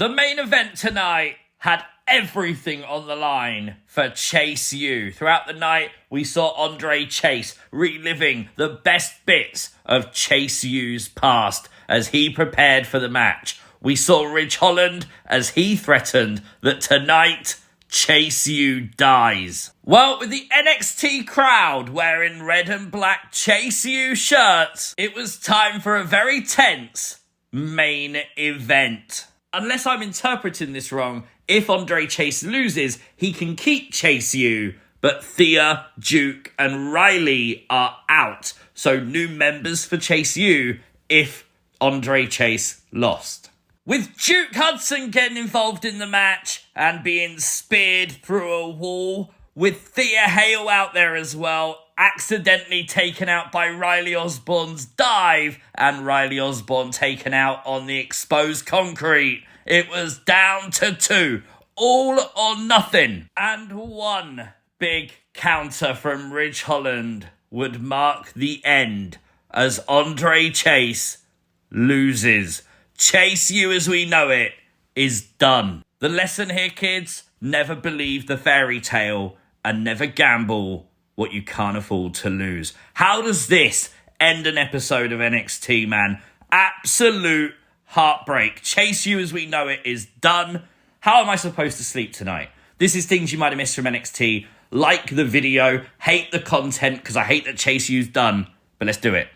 The main event tonight had everything on the line for Chase U. Throughout the night, we saw Andre Chase reliving the best bits of Chase U's past as he prepared for the match. We saw Ridge Holland as he threatened that tonight Chase U dies. Well, with the NXT crowd wearing red and black Chase U shirts, it was time for a very tense main event. Unless I'm interpreting this wrong, if Andre Chase loses, he can keep Chase U, but Thea, Duke, and Riley are out. So new members for Chase U if Andre Chase lost. With Duke Hudson getting involved in the match and being speared through a wall, with Thea Hale out there as well, accidentally taken out by Riley Osborne's dive, and Riley Osborne taken out on the exposed concrete. It was down to 2, all or nothing. And one big counter from Ridge Holland would mark the end as Andre Chase loses. Chase U as we know it is done. The lesson here, kids, never believe the fairy tale and never gamble what you can't afford to lose. How does this end an episode of NXT, man? Absolute heartbreak. Chase U as we know it is done. How am I supposed to sleep tonight? This is things you might have missed from NXT. Like the video, hate the content because I hate that Chase U's done, but let's do it.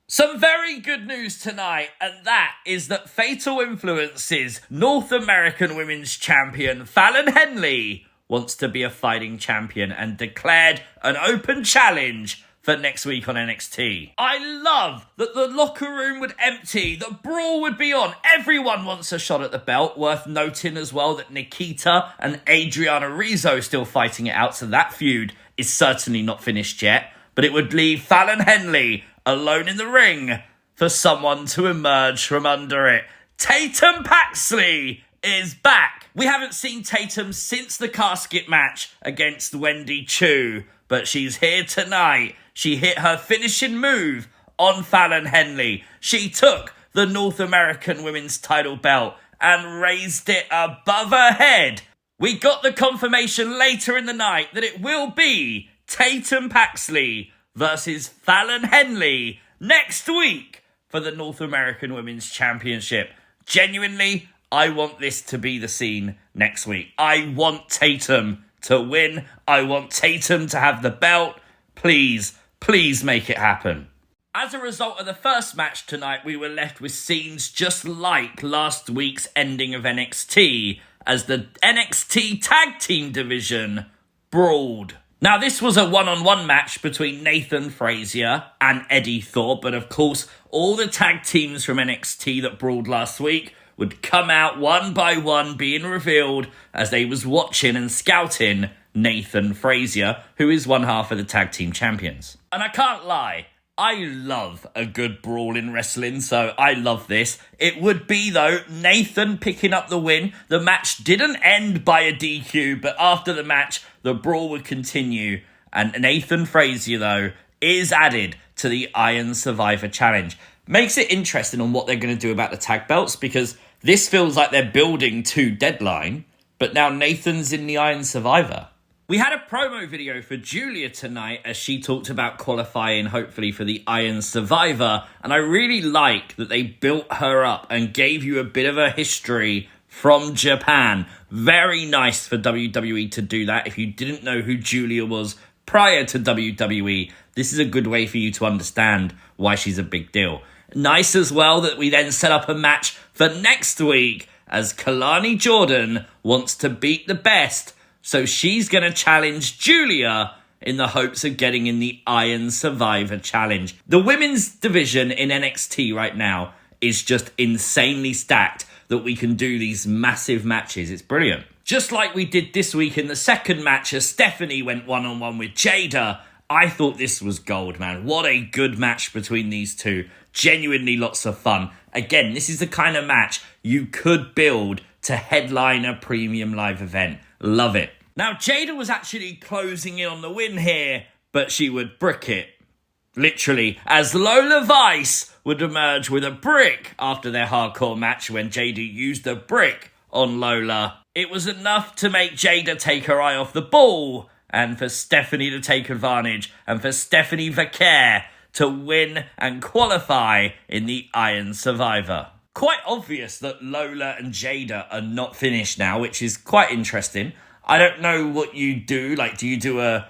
Some very good news tonight, and that is that Fatal Influence's North American Women's Champion, Fallon Henley, wants to be a fighting champion and declared an open challenge for next week on NXT. I love that the locker room would empty, the brawl would be on, everyone wants a shot at the belt. Worth noting as well that Nikita and Adriana Rizzo still fighting it out, so that feud is certainly not finished yet. But it would leave Fallon Henley alone in the ring for someone to emerge from under it. Tatum Paxley is back. We haven't seen Tatum since the casket match against Wendy Chu, but she's here tonight. She hit her finishing move on Fallon Henley. She took the North American Women's title belt and raised it above her head. We got the confirmation later in the night that it will be Tatum Paxley versus Fallon Henley next week for the North American Women's Championship. Genuinely, I want this to be the scene next week. I want Tatum to win. I want Tatum to have the belt. Please, please make it happen. As a result of the first match tonight, we were left with scenes just like last week's ending of NXT as the NXT Tag Team Division brawled. Now, this was a one-on-one match between Nathan Frazer and Eddy Thorpe, but of course, all the tag teams from NXT that brawled last week would come out one by one being revealed as they was watching and scouting Nathan Frazer, who is one half of the tag team champions. And I can't lie, I love a good brawl in wrestling, so I love this. It would be, though, Nathan picking up the win. The match didn't end by a DQ, but after the match, the brawl would continue. And Nathan Frazer, though, is added to the Iron Survivor Challenge. Makes it interesting on what they're going to do about the tag belts, because this feels like they're building to Deadline, but now Nathan's in the Iron Survivor. We had a promo video for Julia tonight as she talked about qualifying, hopefully, for the Iron Survivor. And I really like that they built her up and gave you a bit of a history from Japan. Very nice for WWE to do that. If you didn't know who Julia was prior to WWE, this is a good way for you to understand why she's a big deal. Nice as well that we then set up a match for next week as Kalani Jordan wants to beat the best. So she's going to challenge Julia in the hopes of getting in the Iron Survivor Challenge. The women's division in NXT right now is just insanely stacked that we can do these massive matches. It's brilliant. Just like we did this week in the second match as Stephanie went one-on-one with Jada. I thought this was gold, man. What a good match between these two. Genuinely lots of fun. Again, this is the kind of match you could build to headline a premium live event. Love it. Now, Jada was actually closing in on the win here, but she would brick it. Literally, as Lola Vice would emerge with a brick after their hardcore match when Jada used a brick on Lola. It was enough to make Jada take her eye off the ball, and for Stephanie to take advantage, and for Stephanie Vaquer to win and qualify in the Iron Survivor. Quite obvious that Lola and Jada are not finished now, which is quite interesting. I don't know what you do. Like, do you do a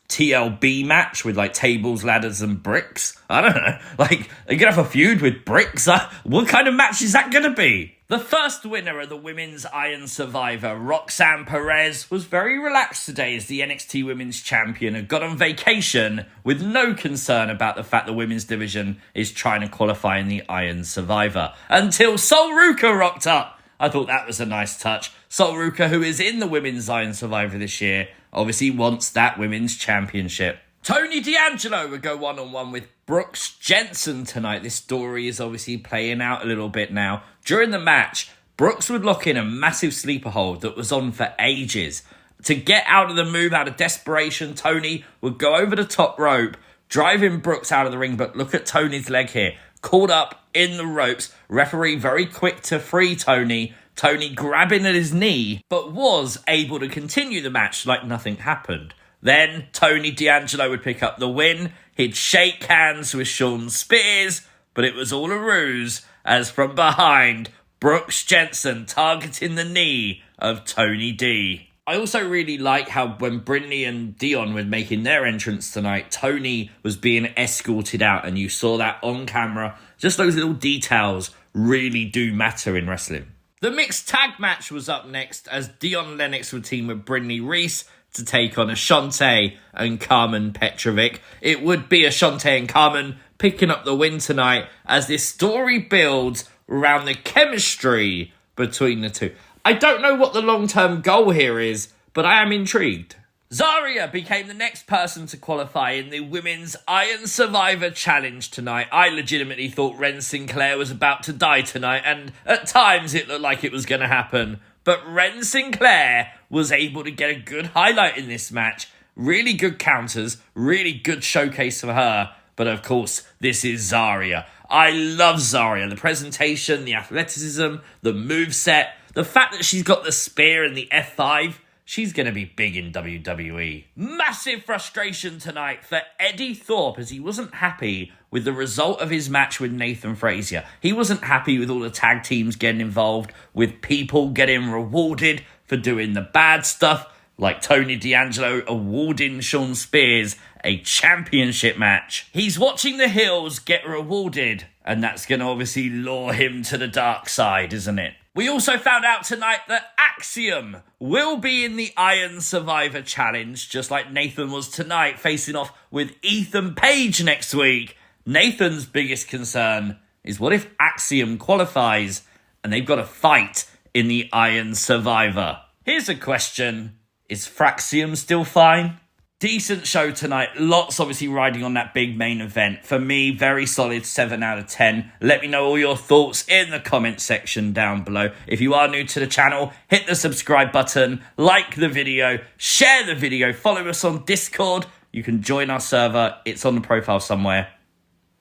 TLB match with, like, tables, ladders, and bricks? I don't know. Like, are you going to have a feud with bricks? What kind of match is that going to be? The first winner of the Women's Iron Survivor, Roxanne Perez, was very relaxed today as the NXT Women's Champion had got on vacation with no concern about the fact the women's division is trying to qualify in the Iron Survivor. Until Sol Ruka rocked up. I thought that was a nice touch. Sol Ruka, who is in the Women's Iron Survivor this year, obviously wants that Women's Championship. Tony D'Angelo would go one-on-one with Brooks Jensen tonight. This story is obviously playing out a little bit now. During the match, Brooks would lock in a massive sleeper hold that was on for ages. To get out of the move, out of desperation, Tony would go over the top rope, driving Brooks out of the ring, but look at Tony's leg here. Caught up in the ropes. Referee very quick to free Tony. Tony grabbing at his knee, but was able to continue the match like nothing happened. Then Tony D'Angelo would pick up the win. He'd shake hands with Shawn Spears, but it was all a ruse, as from behind, Brooks Jensen targeting the knee of Tony D. I also really like how when Brinley and Dion were making their entrance tonight, Tony was being escorted out, and you saw that on camera. Just those little details really do matter in wrestling. The mixed tag match was up next as Dion and Lennox would team with Brinley Reece to take on Ashante and Karmen Petrovic. It would be Ashante and Karmen picking up the win tonight as this story builds around the chemistry between the two. I don't know what the long-term goal here is, but I am intrigued. Zarya became the next person to qualify in the Women's Iron Survivor Challenge tonight. I legitimately thought Ren Sinclair was about to die tonight, and at times it looked like it was going to happen. But Ren Sinclair was able to get a good highlight in this match. Really good counters, really good showcase for her. But of course, this is Zarya. I love Zarya. The presentation, the athleticism, the moveset, the fact that she's got the spear and the F5. She's going to be big in WWE. Massive frustration tonight for Eddy Thorpe as he wasn't happy with the result of his match with Nathan Frazier. He wasn't happy with all the tag teams getting involved, with people getting rewarded for doing the bad stuff, like Tony D'Angelo awarding Shawn Spears a championship match. He's watching the heels get rewarded, and that's going to obviously lure him to the dark side, isn't it? We also found out tonight that Axiom will be in the Iron Survivor Challenge, just like Nathan was tonight, facing off with Ethan Page next week. Nathan's biggest concern is what if Axiom qualifies and they've got to fight in the Iron Survivor? Here's a question. Is Fraxium still fine? Decent show tonight. Lots obviously riding on that big main event. For me, very solid 7 out of 10. Let me know all your thoughts in the comment section down below. If you are new to the channel, hit the subscribe button, like the video, share the video, follow us on Discord. You can join our server. It's on the profile somewhere.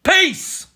Peace!